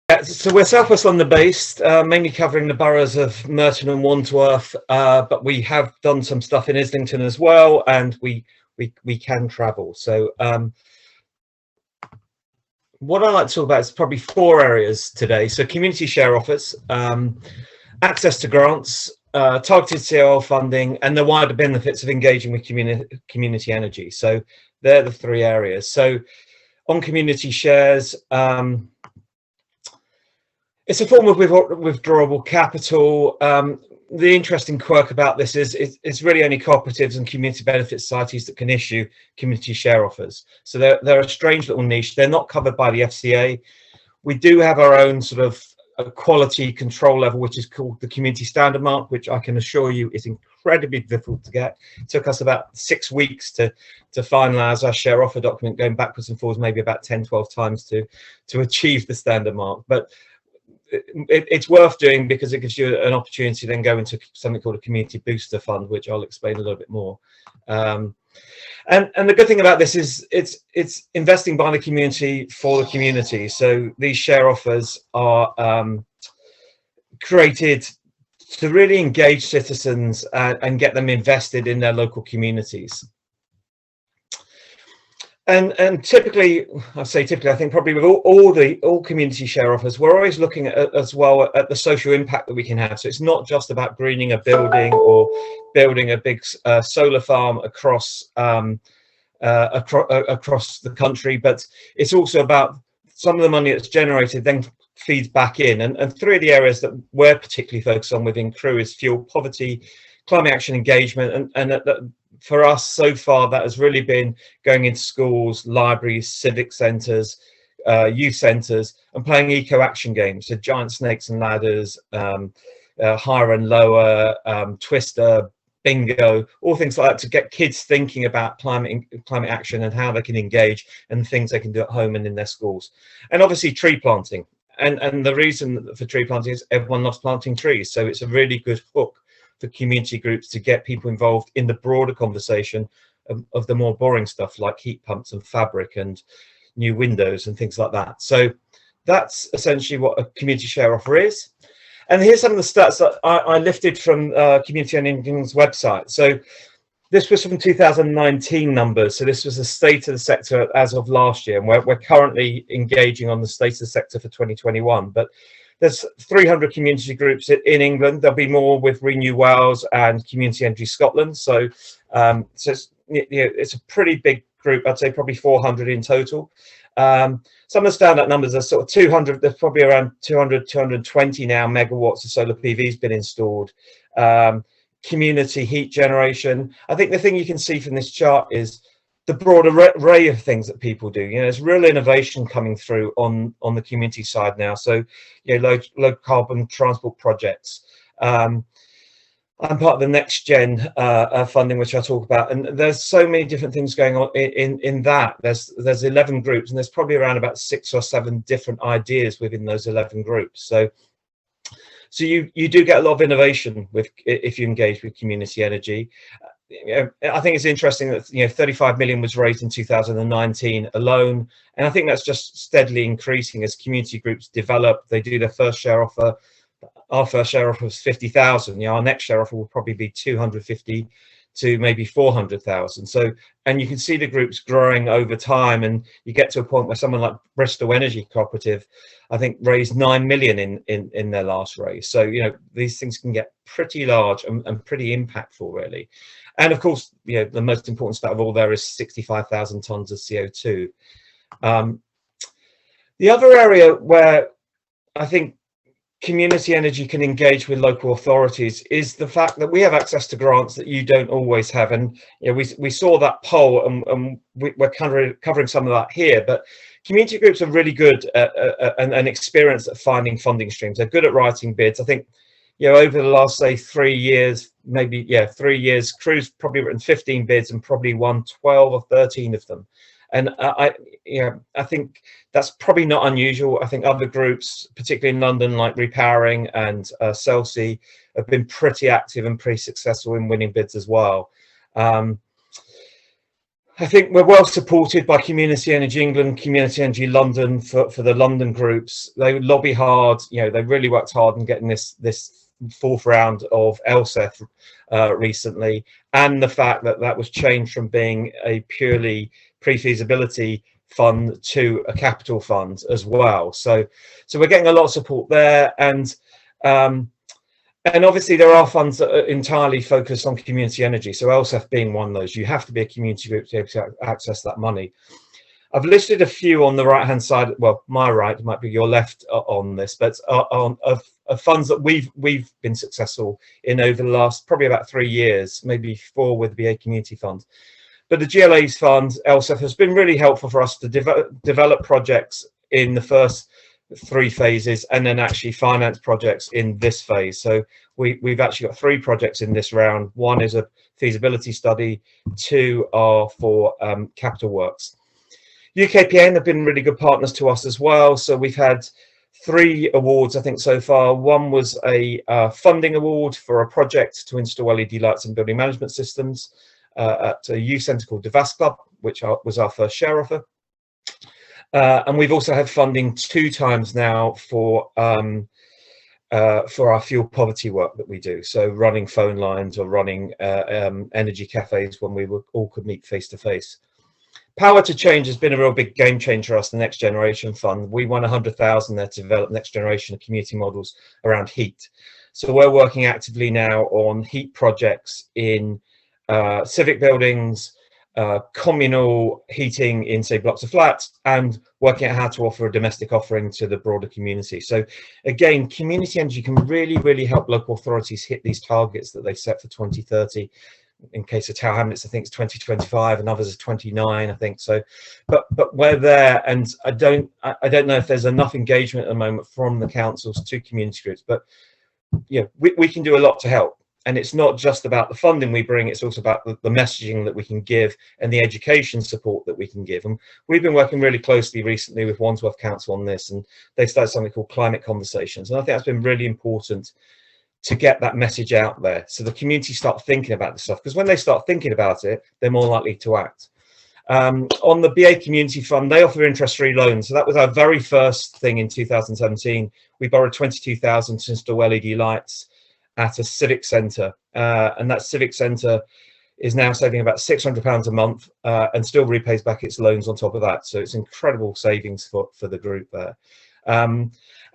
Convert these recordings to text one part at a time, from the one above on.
Yeah, so we're Southwest London based, mainly covering the boroughs of Merton and Wandsworth, but we have done some stuff in Islington as well, and we can travel. So what I like to talk about is probably 4 areas today. So community share offers, access to grants, targeted COL funding, and the wider benefits of engaging with community energy. So they're the 3 areas. So on community shares, it's a form of withdrawable capital. The interesting quirk about this is it's really only cooperatives and community benefit societies that can issue community share offers. So they're a strange little niche. They're not covered by the FCA. We do have our own sort of quality control level, which is called the community standard mark, which I can assure you is incredibly difficult to get. It took us about 6 weeks to finalize our share offer document, going backwards and forwards maybe about 10-12 times to achieve the standard mark. But it's worth doing because it gives you an opportunity to then go into something called a community booster fund, which I'll explain a little bit more. And the good thing about this is it's investing by the community for the community. So these share offers are created to really engage citizens and get them invested in their local communities. And typically, I think probably with all community share offers, we're always looking at as well at the social impact that we can have. So it's not just about greening a building or building a big solar farm across the country, but it's also about some of the money that's generated then feeds back in. And 3 of the areas that we're particularly focused on within Crew is fuel poverty, climate action engagement, and for us so far that has really been going into schools, libraries, civic centres, youth centres, and playing eco action games, so giant snakes and ladders, higher and lower, twister, bingo, all things like that, to get kids thinking about climate action and how they can engage and things they can do at home and in their schools. And obviously tree planting, and the reason for tree planting is everyone loves planting trees, so it's a really good hook for community groups to get people involved in the broader conversation of the more boring stuff like heat pumps and fabric and new windows and things like that. So that's essentially what a community share offer is. And here's some of the stats that I lifted from Community Energy's website. So this was from 2019 numbers. So this was the state of the sector as of last year. And we're currently engaging on the state of the sector for 2021. But there's 300 community groups in England. There'll be more with Renew Wales and Community Energy Scotland. So, it's a pretty big group. I'd say probably 400 in total. Some of the standout numbers are sort of 200. There's probably around 200, 220 now megawatts of solar PV has been installed. Community heat generation. I think the thing you can see from this chart is the broad array of things that people do. There's real innovation coming through on the community side now. So, low carbon transport projects. I'm part of the next gen funding, which I talk about, and there's so many different things going on in that. There's 11 groups, and there's probably around about 6 or 7 different ideas within those 11 groups. So you do get a lot of innovation if you engage with community energy. I think it's interesting that 35 million was raised in 2019 alone, and I think that's just steadily increasing as community groups develop. They do their first share offer. Our first share offer was 50,000. Our next share offer will probably be 250 to maybe 400,000. So, and you can see the groups growing over time, and you get to a point where someone like Bristol Energy Cooperative, I think, raised 9 million in their last raise. So these things can get pretty large and pretty impactful, really. And of course, the most important stat of all there is 65,000 tons of CO2. The other area where I think community energy can engage with local authorities is the fact that we have access to grants that you don't always have. And we saw that poll, and we're covering some of that here. But community groups are really good and experienced at finding funding streams. They're good at writing bids. I think over the last, say, 3 years, maybe 3 years, Crew's probably written 15 bids and probably won 12 or 13 of them. And I think that's probably not unusual. I think other groups, particularly in London, like Repowering and Celsea, have been pretty active and pretty successful in winning bids as well. I think we're well supported by Community Energy England, Community Energy London for the London groups. They lobby hard, you know, they really worked hard in getting this fourth round of LSEF recently, and the fact that that was changed from being a purely pre-feasibility fund to a capital fund as well. So we're getting a lot of support there, and obviously there are funds that are entirely focused on community energy. So LSEF being one of those, you have to be a community group to be able to access that money. I've listed a few on the right-hand side. Well, my right, it might be your left on this, but of funds that we've been successful in over the last probably about 3 years, maybe 4 with the BA Community Fund. But the GLA's fund, LSEF, has been really helpful for us to develop projects in the first 3 phases and then actually finance projects in this phase. So we've actually got 3 projects in this round. 1 is a feasibility study, 2 are for capital works. UKPN have been really good partners to us as well. So we've had 3 awards, I think, so far. 1 was a funding award for a project to install LED lights in building management systems at a youth centre called Devas Club, which was our first share offer. And we've also had funding 2 times now for our fuel poverty work that we do. So running phone lines or running energy cafes when we all could meet face to face. Power to Change has been a real big game changer for us, the Next Generation Fund. We won 100,000 there to develop next generation of community models around heat. So we're working actively now on heat projects in civic buildings, communal heating in, say, blocks of flats, and working out how to offer a domestic offering to the broader community. So again, community energy can really help local authorities hit these targets that they set for 2030. In case of Tower Hamlets, I think it's 2025, and others are 29, I think. So but we're there, and I don't know if there's enough engagement at the moment from the councils to community groups, but yeah, we can do a lot to help. And it's not just about the funding we bring, it's also about the messaging that we can give and the education support that we can give. And we've been working really closely recently with Wandsworth Council on this, and they started something called Climate Conversations. And I think that's been really important to get that message out there so the community start thinking about this stuff, because when they start thinking about it, they're more likely to act. On the BA Community Fund, they offer interest-free loans. So that was our very first thing in 2017. We borrowed 22,000 to install LED lights at a civic centre, and that civic centre is now saving about £600 a month and still repays back its loans on top of that. So it's incredible savings for the group there.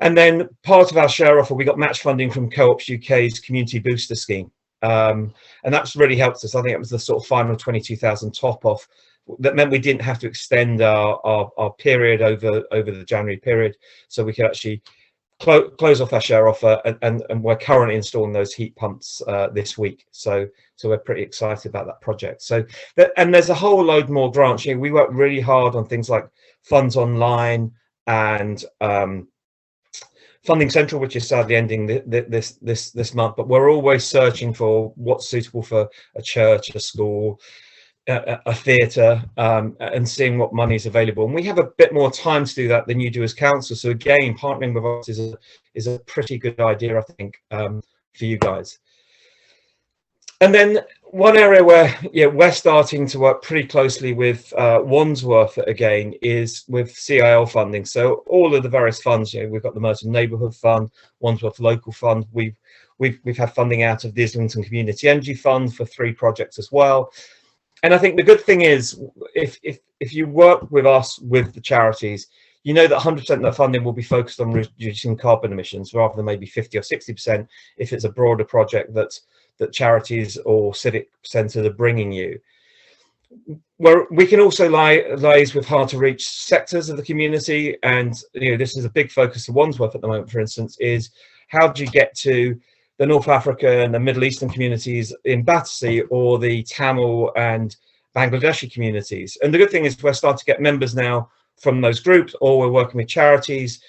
And then part of our share offer, we got match funding from Co-ops UK's Community Booster Scheme, and that's really helped us. I think it was the sort of final 22,000 top off that meant we didn't have to extend our period over the January period, so we could actually close off our share offer, and we're currently installing those heat pumps this week. So we're pretty excited about that project. So and there's a whole load more grants. You know, we work really hard on things like Funds Online and Funding Central, which is sadly ending this month. But we're always searching for what's suitable for a church, a school, a theatre, and seeing what money is available. And we have a bit more time to do that than you do as council. So again, partnering with us is a pretty good idea, I think, for you guys. And then one area where we're starting to work pretty closely with Wandsworth again is with CIL funding. So all of the various funds, we've got the Merton Neighbourhood Fund, Wandsworth Local Fund. We've had funding out of the Islington Community Energy Fund for 3 projects as well. And I think the good thing is, if you work with us, with the charities, you know that 100% of the funding will be focused on reducing carbon emissions rather than maybe 50 or 60% if it's a broader project that charities or civic centres are bringing you. Where we can also liaise with hard to reach sectors of the community, and this is a big focus of Wandsworth at the moment, for instance, is how do you get to the North Africa and the Middle Eastern communities in Battersea, or the Tamil and Bangladeshi communities. And the good thing is we're starting to get members now from those groups, or we're working with charities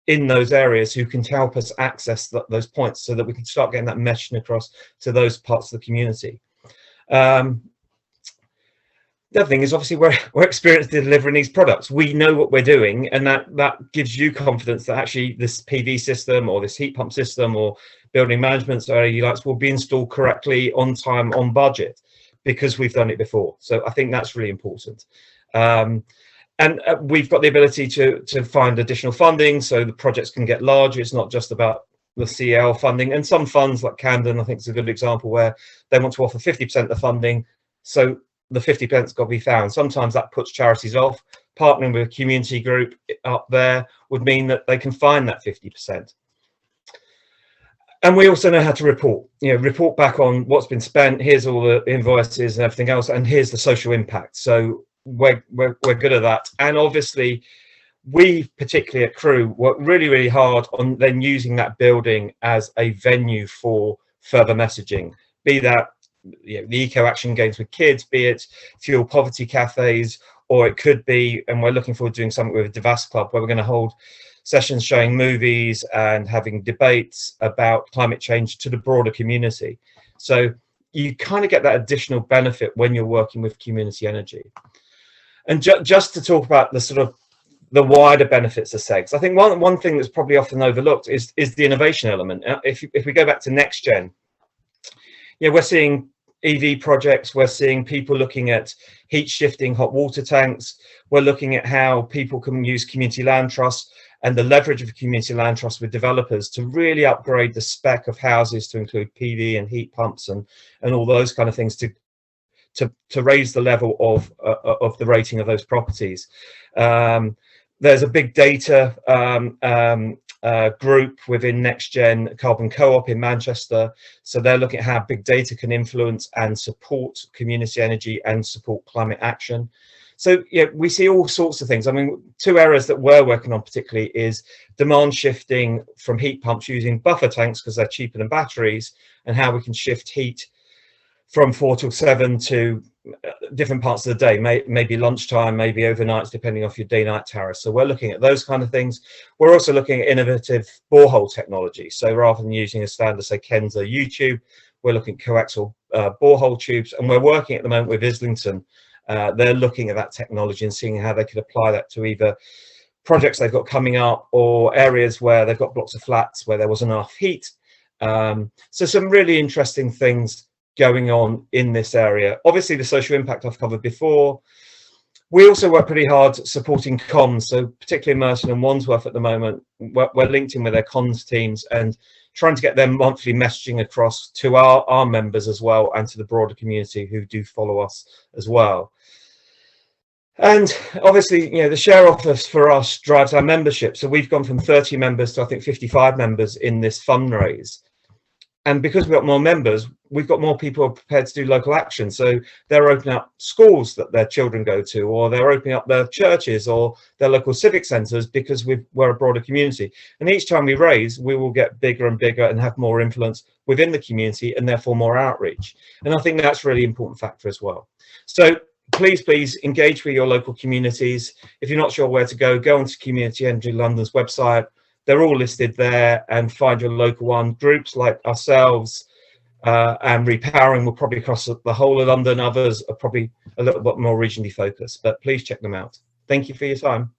in those areas who can help us access those points so that we can start getting that meshing across to those parts of the community. The other thing is, obviously, we're experienced in delivering these products. We know what we're doing, and that gives you confidence that actually this PV system or this heat pump system or building management LED lights will be installed correctly, on time, on budget. because we've done it before. So I think that's really important. And we've got the ability to find additional funding, so the projects can get larger. It's not just about the CL funding. And some funds like Camden, I think, is a good example where they want to offer 50% of the funding, so the 50%'s got to be found. Sometimes that puts charities off. Partnering with a community group up there would mean that they can find that 50%. And we also know how to report, report back on what's been spent. Here's all the invoices and everything else, and here's the social impact. So we're good at that. And obviously, we, particularly at Crewe, work really, really hard on then using that building as a venue for further messaging, be that the eco action games with kids, be it fuel poverty cafes, or it could be, and we're looking forward to doing something with a Devas Club where we're going to hold sessions showing movies and having debates about climate change to the broader community. So you kind of get that additional benefit when you're working with community energy. And just to talk about the sort of the wider benefits of SEGs, I think one thing that's probably often overlooked is the innovation element. If we go back to next gen, we're seeing EV projects, we're seeing people looking at heat shifting hot water tanks, we're looking at how people can use community land trusts and the leverage of a community land trust with developers to really upgrade the spec of houses to include PV and heat pumps and all those kind of things to raise the level of the rating of those properties. There's a big data group within NextGen Carbon Co-op in Manchester. So they're looking at how big data can influence and support community energy and support climate action. So we see all sorts of things. I mean, two areas that we're working on particularly is demand shifting from heat pumps using buffer tanks because they're cheaper than batteries, and how we can shift heat from 4 till 7 to different parts of the day, maybe lunchtime, maybe overnights, depending off your day-night tariff. So we're looking at those kind of things. We're also looking at innovative borehole technology. So rather than using a standard, say, Kenza YouTube, we're looking at coaxial borehole tubes, and we're working at the moment with Islington. They're looking at that technology and seeing how they could apply that to either projects they've got coming up or areas where they've got blocks of flats where there wasn't enough heat. So some really interesting things going on in this area. Obviously, the social impact I've covered before. We also work pretty hard supporting comms, so particularly Merton and Wandsworth at the moment, we're linked in with their comms teams and trying to get their monthly messaging across to our members as well and to the broader community who do follow us as well. And obviously, the share office for us drives our membership. So we've gone from 30 members to I think 55 members in this fundraise. And because we've got more members, we've got more people prepared to do local action. So they're opening up schools that their children go to, or they're opening up their churches or their local civic centres because we're a broader community. And each time we raise, we will get bigger and bigger and have more influence within the community and therefore more outreach. And I think that's a really important factor as well. So please engage with your local communities. If you're not sure where to go onto Community Energy London's website. They're all listed there, and find your local one. Groups like ourselves and Repowering will probably cross the whole of London. Others are probably a little bit more regionally focused, but please check them out. Thank you for your time.